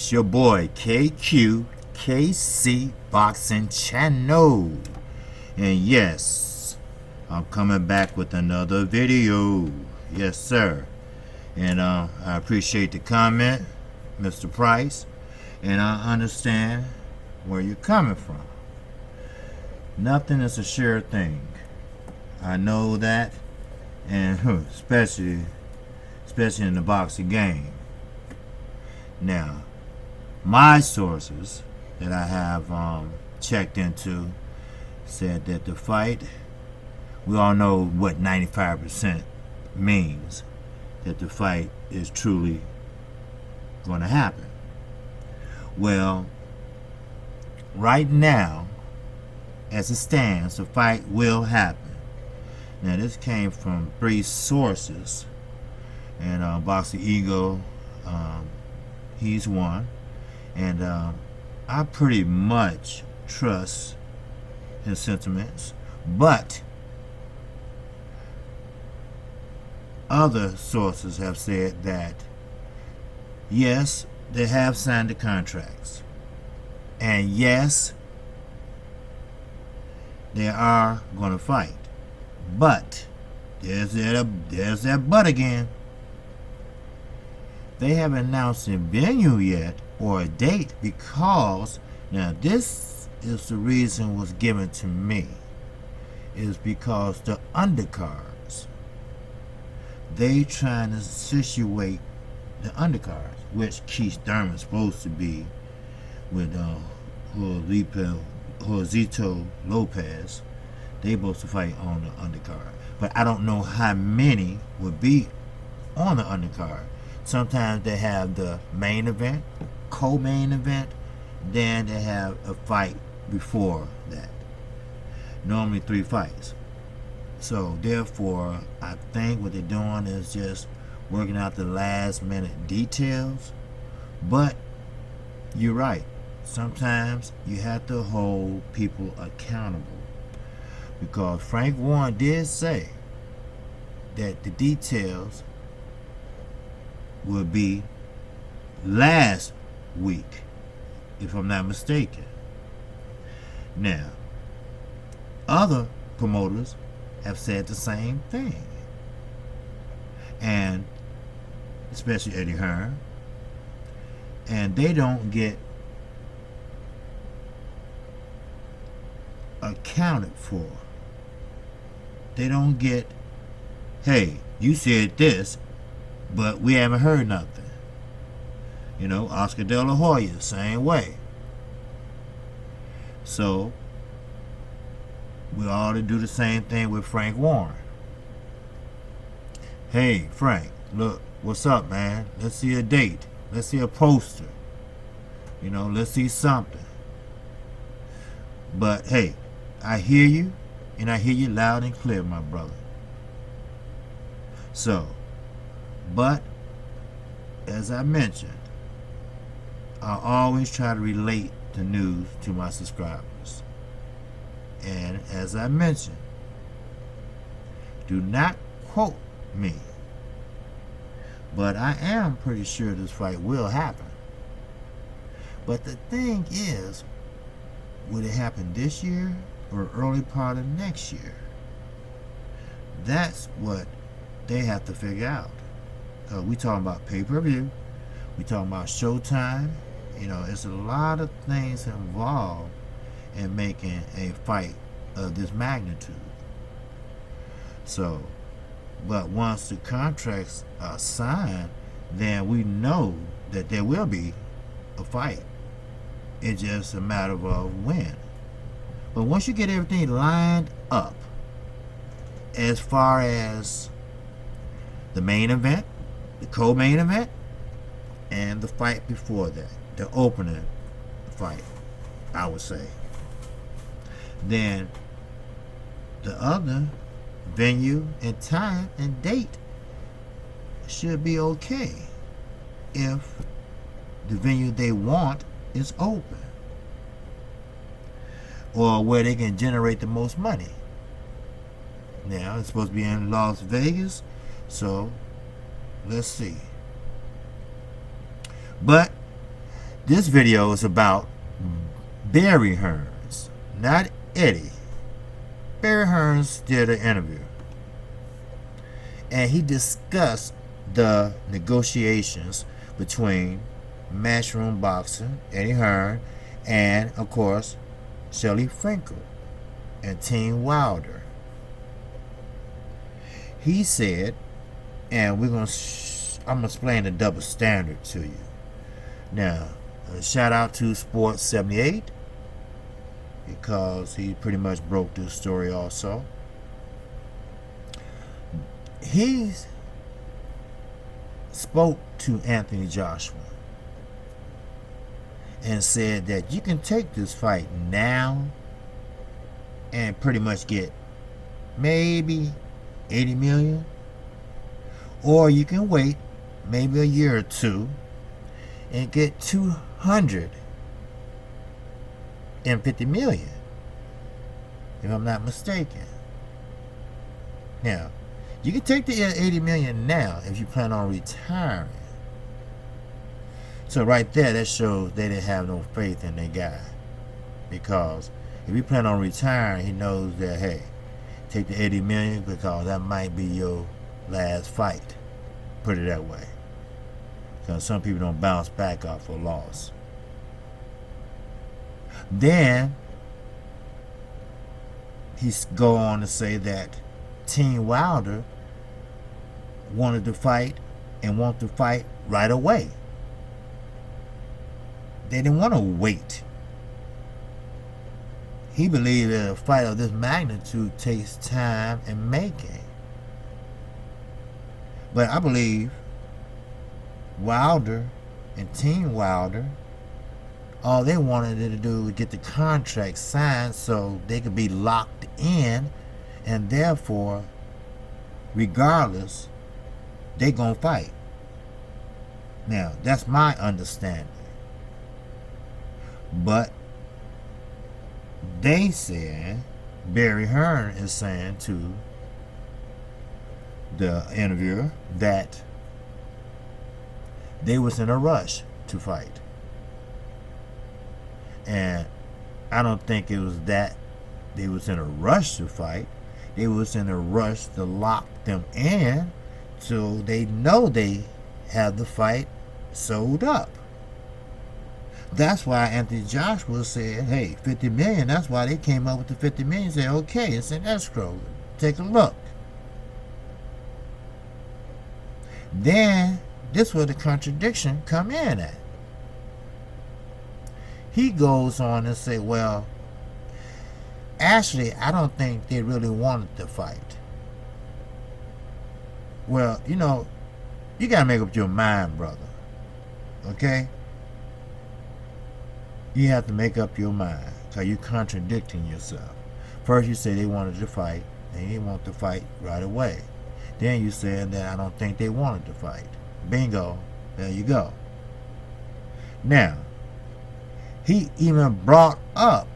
It's your boy KQKC Boxing Channel. And yes, I'm coming back with another video. Yes, sir. And I appreciate the comment, Mr. Price. And I understand where you're coming from. Nothing is a sure thing. I know that. And especially in the boxing game. Now, my sources that I have checked into said that the fight, we all know what 95% means, that the fight is truly going to happen. Well, right now, as it stands, the fight will happen. Now, this came from 3 sources, and Boxing Ego, he's one, and I pretty much trust his sentiments, but other sources have said that yes, they have signed the contracts, and yes, they are going to fight, but there's that but again. They haven't announced a venue yet or a date, because now this is the reason was given to me, is because the undercards, they trying to situate the undercards, which Keith Thurman's supposed to be with Josito Lopez. They supposed to fight on the undercard, but I don't know how many would be on the undercard. Sometimes they have the main event, co-main event, then they have a fight before that. Normally 3 fights. So therefore, I think what they're doing is just working out the last minute details. But you're right. Sometimes you have to hold people accountable. Because Frank Warren did say that the details will be last week, if I'm not mistaken. Now, other promoters have said the same thing, and especially Eddie Hearn, and they don't get accounted for. They don't get, hey, you said this, but we haven't heard nothing. You know, Oscar De La Hoya, same way. So, we ought to do the same thing with Frank Warren. Hey, Frank, look, what's up, man? Let's see a date. Let's see a poster. You know, let's see something. But, hey, I hear you, and I hear you loud and clear, my brother. So, but, as I mentioned, I always try to relate the news to my subscribers. And as I mentioned, do not quote me, but I am pretty sure this fight will happen. But the thing is, would it happen this year or early part of next year? That's what they have to figure out. We talking about pay-per-view, we talking about showtime. You know, it's a lot of things involved in making a fight of this magnitude. So, but once the contracts are signed, then we know that there will be a fight. It's just a matter of when. But once you get everything lined up, as far as the main event, the co-main event, and the fight before that, the opening fight, I would say, then the other venue and time and date should be okay if the venue they want is open, or where they can generate the most money. Now, it's supposed to be in Las Vegas, so let's see. But This video is about Barry Hearns, not Eddie. Barry Hearns did an interview, and he discussed the negotiations between Matchroom Boxing, Eddie Hearn, and of course Shelly Finkel and Team Wilder. He said, and I'm gonna explain the double standard to you. Now, shout out to Sports 78 because he pretty much broke this story also. He spoke to Anthony Joshua and said that you can take this fight now and pretty much get maybe 80 million, or you can wait maybe a year or two and get 250 million, if I'm not mistaken. Now, you can take the 80 million now if you plan on retiring. So right there, that shows they didn't have no faith in their guy. Because if you plan on retiring, he knows that, hey, take the 80 million because that might be your last fight. Put it that way. Because some people don't bounce back off a loss. Then he's go on to say that Team Wilder wanted to fight and want to fight right away. They didn't want to wait. He believed that a fight of this magnitude takes time and making. But I believe Wilder and Team Wilder, all they wanted to do was get the contract signed so they could be locked in, and therefore, regardless, they gonna fight. Now, that's my understanding. But they said, Barry Hearn is saying to the interviewer that they was in a rush to fight. And I don't think it was that they was in a rush to fight. They was in a rush to lock them in so they know they have the fight sold up. That's why Anthony Joshua said, hey, 50 million, that's why they came up with the 50 million. Said, okay, it's in escrow. Take a look. Then, this is where the contradiction come in at. He goes on and say, well, actually, I don't think they really wanted to fight. Well, you know, you got to make up your mind, brother. Okay? You have to make up your mind because you're contradicting yourself. First, you say they wanted to fight, and they want to fight right away. Then you said that I don't think they wanted to fight. Bingo. There you go. Now, he even brought up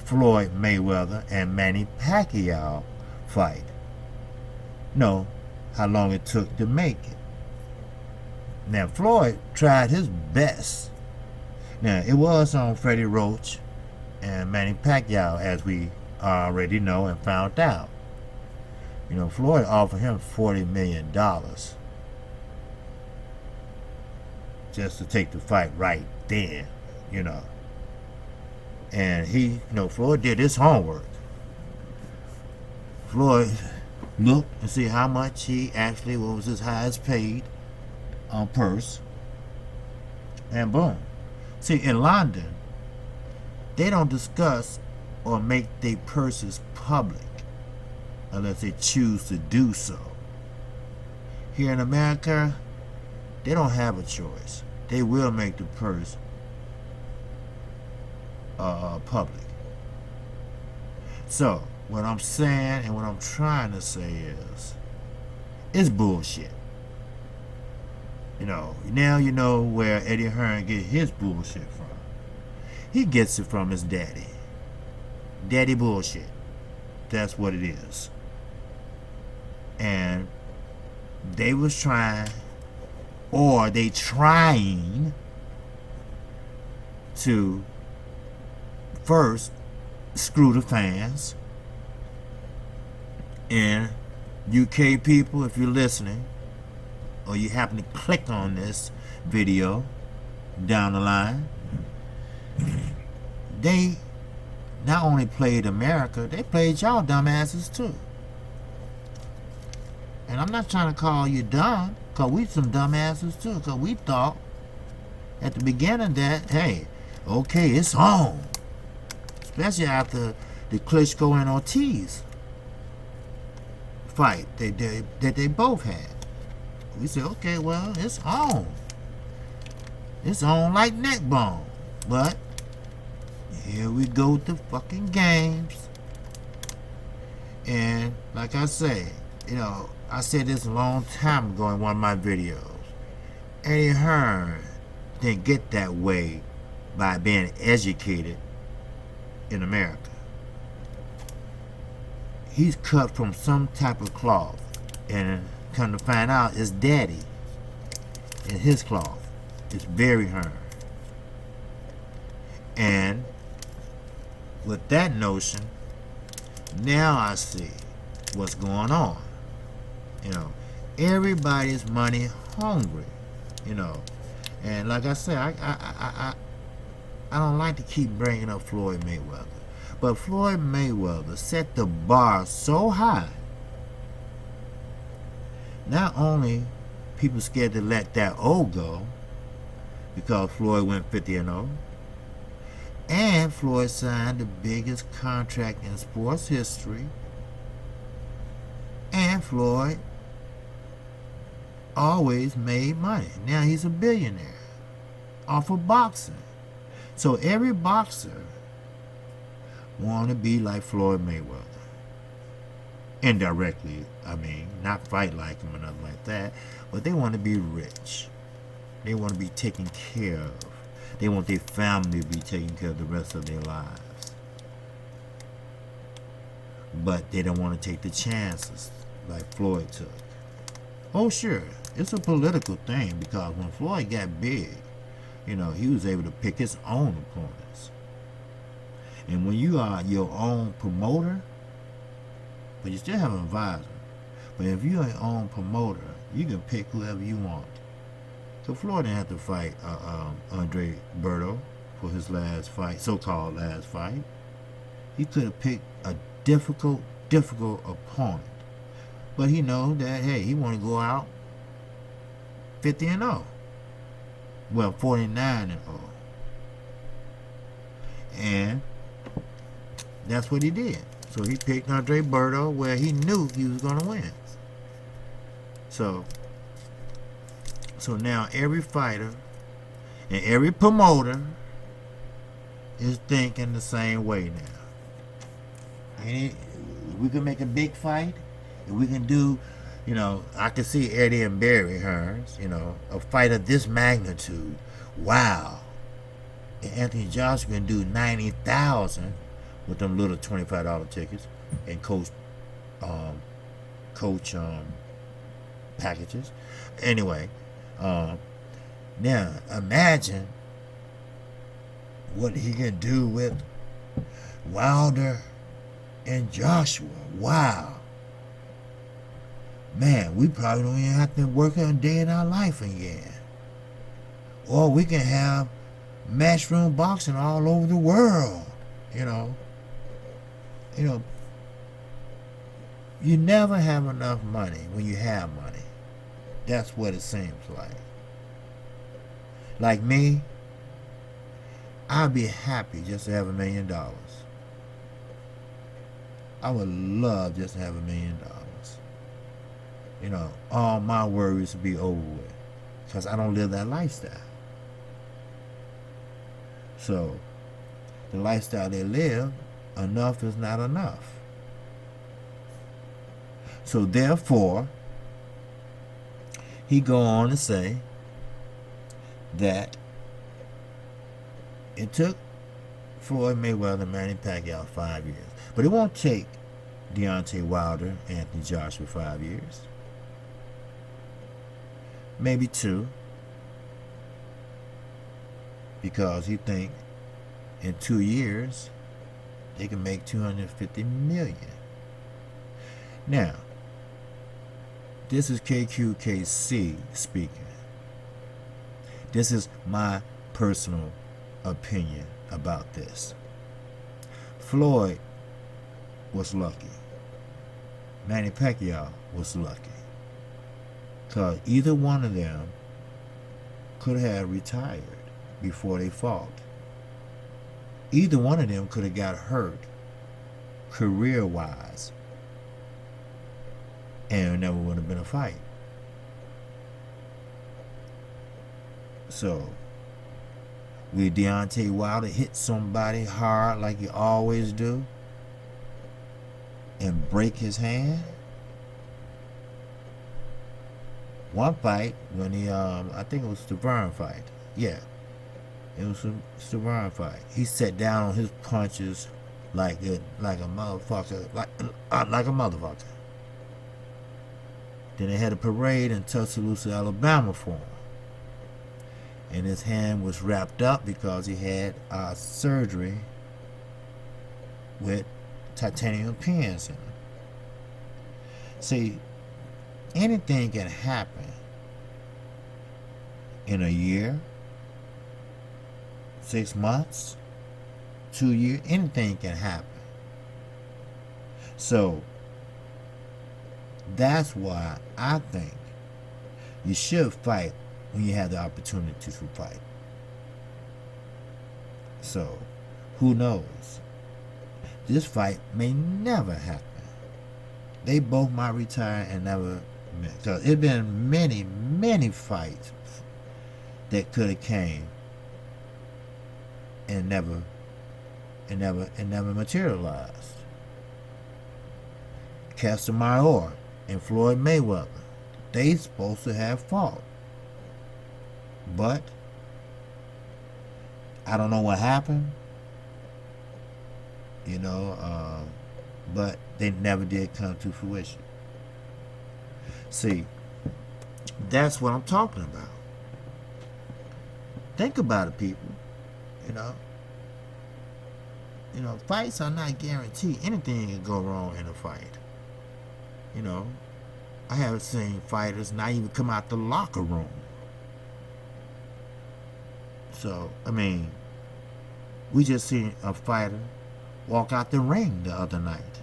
Floyd Mayweather and Manny Pacquiao fight. No, how long it took to make it. Now, Floyd tried his best. Now, it was on Freddie, Roach, and Manny Pacquiao, as we already know and found out. You know, Floyd offered him $40 million just to take the fight right then, you know. And he, you know, Floyd did his homework. Floyd looked and see how much he actually, what was his highest paid purse. And boom. See, in London, they don't discuss or make their purses public unless they choose to do so. Here in America, they don't have a choice. They will make the purse public. So, what I'm saying and what I'm trying to say is, it's bullshit. You know, now you know where Eddie Hearn get his bullshit from. He gets it from his daddy. Daddy bullshit. That's what it is. And they was trying, or they trying to first screw the fans. And UK people, if you're listening, or you happen to click on this video down the line, they not only played America, they played y'all dumbasses too. And I'm not trying to call you dumb, because we some dumbasses too, because we thought at the beginning that, hey, okay, it's on. Especially after the Klitschko and Ortiz fight that they both had. We said, okay, well, it's on. It's on like neck bone. But here we go with the fucking games. And like I say, you know, I said this a long time ago in one of my videos. Eddie Hearn didn't get that way by being educated in America. He's cut from some type of cloth, and come to find out, his daddy and his cloth is very Hearn. And with that notion, now I see what's going on. You know, everybody's money hungry. You know, and like I said, I don't like to keep bringing up Floyd Mayweather. But Floyd Mayweather set the bar so high. Not only people scared to let that O go, because Floyd went 50-0, and Floyd signed the biggest contract in sports history, and Floyd always made money. Now he's a billionaire off of boxing. So every boxer want to be like Floyd Mayweather. Indirectly, I mean, not fight like him or nothing like that, but they want to be rich. They want to be taken care of. They want their family to be taken care of the rest of their lives. But they don't want to take the chances like Floyd took. Oh sure, it's a political thing, because when Floyd got big, you know, he was able to pick his own opponents. And when you are your own promoter, but you still have an advisor, but if you're your own promoter, you can pick whoever you want. So Floyd didn't have to fight Berto for his last fight, so-called last fight. He could have picked a difficult opponent. But he knows that, hey, he want to go out 50-0. Well, 49-0. And that's what he did. So he picked Berto where he knew he was going to win. So now every fighter and every promoter is thinking the same way now. And we can make a big fight, and we can do, you know, I can see Eddie and Barry Hearns, you know, a fight of this magnitude. Wow. And Anthony Joshua can do 90,000 with them little $25 tickets and coach packages. Anyway, now imagine what he can do with Wilder and Joshua. Wow. Man, we probably don't even have to work a day in our life again. Or we can have matchroom boxing all over the world. You know, you never have enough money when you have money. That's what it seems like. Like me, I'd be happy just to have $1 million. I would love just to have $1 million. You know, all my worries would be over with, because I don't live that lifestyle. So, the lifestyle they live, enough is not enough. So therefore, he go on to say that it took Floyd Mayweather and Manny Pacquiao 5 years. But it won't take Deontay Wilder, Anthony Joshua 5 years. Maybe 2. Because he think in 2 years, they can make 250 million. Now, this is KQKC speaking. This is my personal opinion about this. Floyd was lucky. Manny Pacquiao was lucky. Because either one of them could have retired before they fought. Either one of them could have got hurt career-wise, and it never would have been a fight. So, will Deontay Wilder hit somebody hard like he always do and break his hand? One fight when he, I think it was the Hearn fight. Yeah, it was the Hearn fight. He sat down on his punches like a motherfucker, like a motherfucker. Then they had a parade in Tuscaloosa, Alabama for him, and his hand was wrapped up because he had surgery with titanium pins in him. See, anything can happen in a year, 6 months, 2 years. Anything can happen. So that's why I think you should fight when you have the opportunity to fight. So who knows? This fight may never happen. They both might retire and never met. Because it's been many, many fights that could have came and never materialized. Casamayor and Floyd Mayweather, they supposed to have fought, but I don't know what happened, but they never did come to fruition. See, that's what I'm talking about. Think about it, people. Fights are not guaranteed. Anything can go wrong in a fight. I have seen fighters not even come out the locker room. So, we just seen a fighter walk out the ring the other night.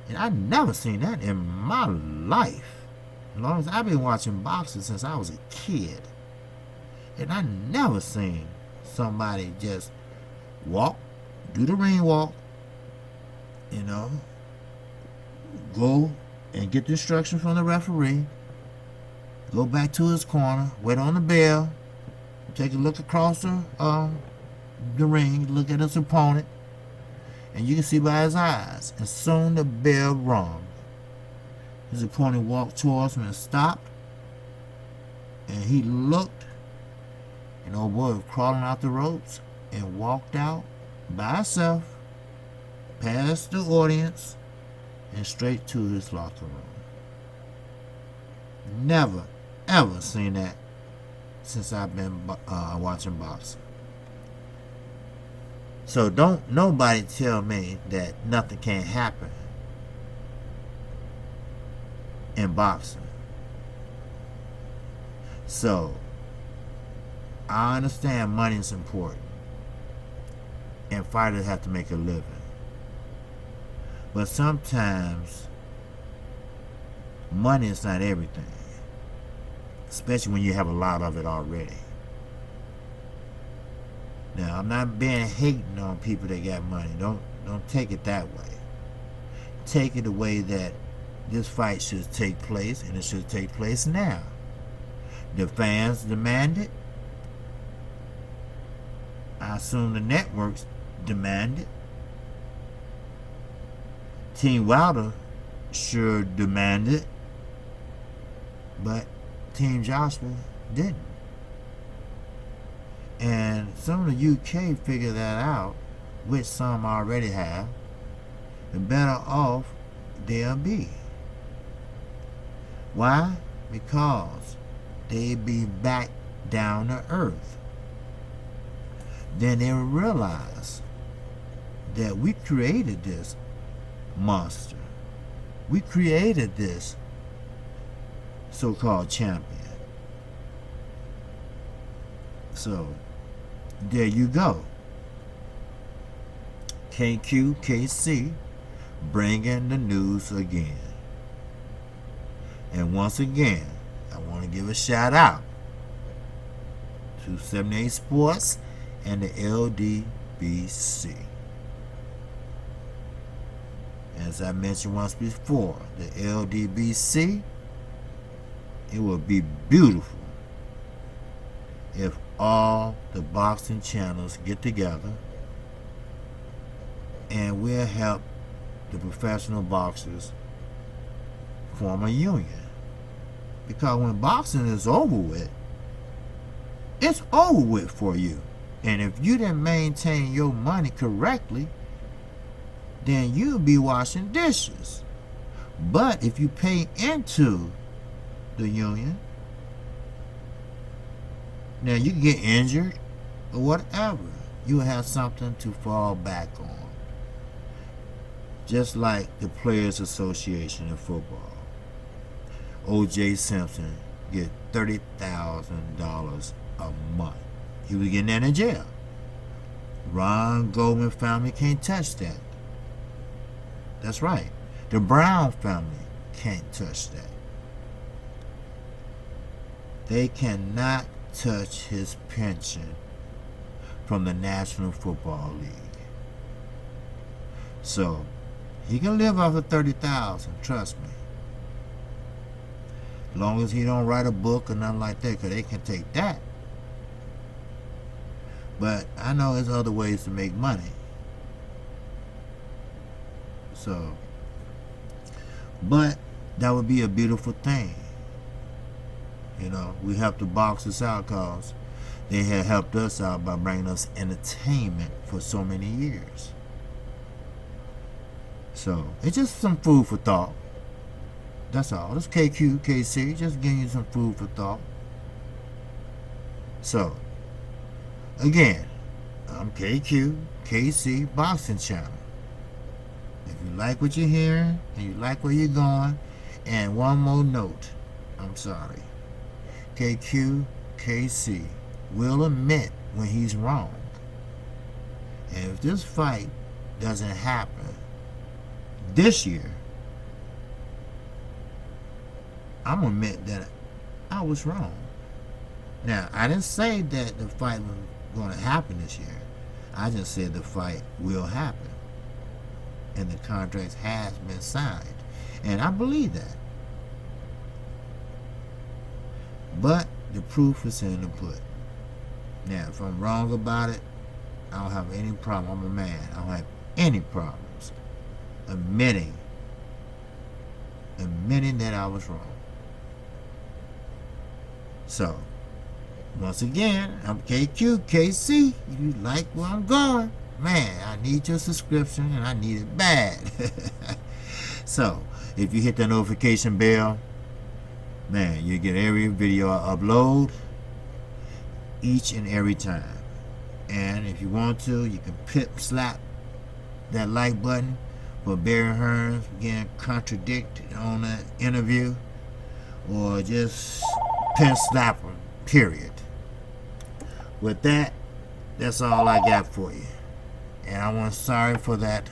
And I never seen that in my life. As long as I've been watching boxing since I was a kid. And I never seen somebody just walk, do the ring walk, go and get the instruction from the referee, go back to his corner, wait on the bell, take a look across the ring, look at his opponent, and you can see by his eyes, as soon the bell rung, his opponent walked towards him and stopped, and he looked, and old boy was crawling out the ropes and walked out by himself, past the audience, and straight to his locker room. Never, ever seen that since I've been watching boxing. So don't nobody tell me that nothing can't happen in boxing. So I understand money is important, and fighters have to make a living. But sometimes money is not everything, especially when you have a lot of it already. Now, I'm not being hating on people that got money. Don't take it that way. Take it the way that this fight should take place, and it should take place now. The fans demand it. I assume the networks demand it. Team Wilder sure demanded, but Team Joshua didn't. And some of the UK figured that out, which some already have, the better off they'll be. Why? Because they be back down to earth. then they will realize that we created this monster. We created this so-called champion. So, there you go. KQKC bringing the news again. And once again, I want to give a shout out to 78 Sports and the LDBC. As I mentioned once before, the LDBC, it would be beautiful if all the boxing channels get together and we'll help the professional boxers form a union. Because when boxing is over with, it's over with for you. And if you didn't maintain your money correctly, then you'll be washing dishes. But if you pay into the union, now you can get injured or whatever. You'll have something to fall back on. Just like the Players Association in football. O.J. Simpson get $30,000 a month. He was getting that in jail. Ron Goldman family can't touch that. That's right. The Brown family can't touch that. They cannot touch his pension from the National Football League. So, he can live off of $30,000, trust me. As long as he don't write a book or nothing like that, because they can take that. But I know there's other ways to make money. So, but that would be a beautiful thing. You know, we help the boxers out because they have helped us out by bringing us entertainment for so many years. So, it's just some food for thought. That's all. It's KQKC, just giving you some food for thought. So, again, I'm KQKC Boxing Channel. If you like what you're hearing and you like where you're going, and one more note, I'm sorry. KQKC will admit when he's wrong. And if this fight doesn't happen this year, I'm going to admit that I was wrong. Now, I didn't say that the fight was going to happen this year. I just said the fight will happen. And the contract has been signed. And I believe that. But the proof is in the pudding. Now, if I'm wrong about it, I don't have any problem. I'm a man. I don't have any problems admitting that I was wrong. So, once again, I'm KQKC. If you like where I'm going, man, I need your subscription and I need it bad. So, if you hit the notification bell, man, you get every video I upload each and every time. And if you want to, you can slap that like button for Barry Hearns getting contradicted on an interview, or just pin slap him, period. With that, that's all I got for you. And I want sorry for that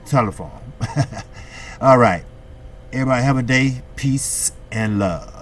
telephone. All right. Everybody have a day. Peace and love.